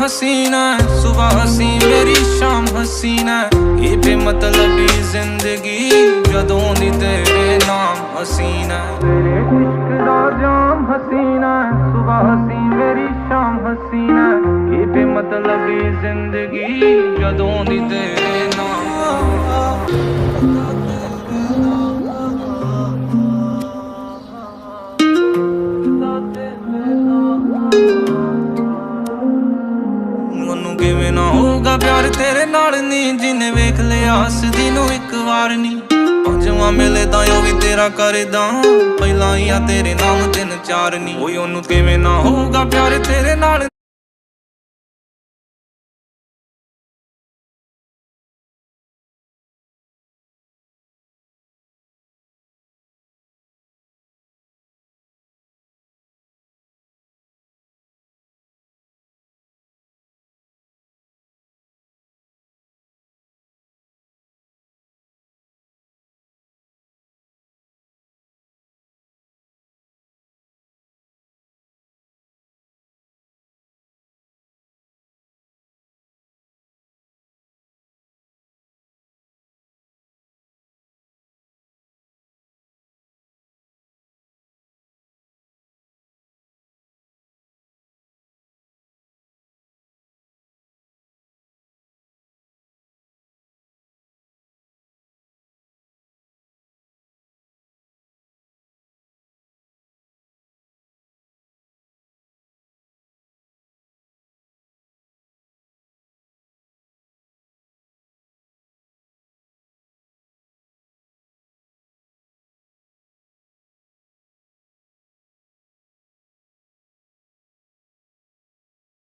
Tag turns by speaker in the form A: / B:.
A: हसीना है, सुबह हसी मेरी शाम हसीना है। ये बेमतलबी जिंदगी जदों दी तेरे नाम हसीना है। तेरे इश्क दा जाम हसीना है, सुबह हसी मेरी शाम हसीना है। ये बेमतलबी जिंदगी जदों दी तेरे नाम। किवें ना होगा प्यार तेरे नाल नी, जिन्हें वेख लिया हसदी नूं इक वार नी। पंजवां मिले तां ओ भी तेरा करदा, पहला ही आ तेरे नाम 3 4 नी। ओए ओनू किवें ना होगा प्यार तेरे नाल।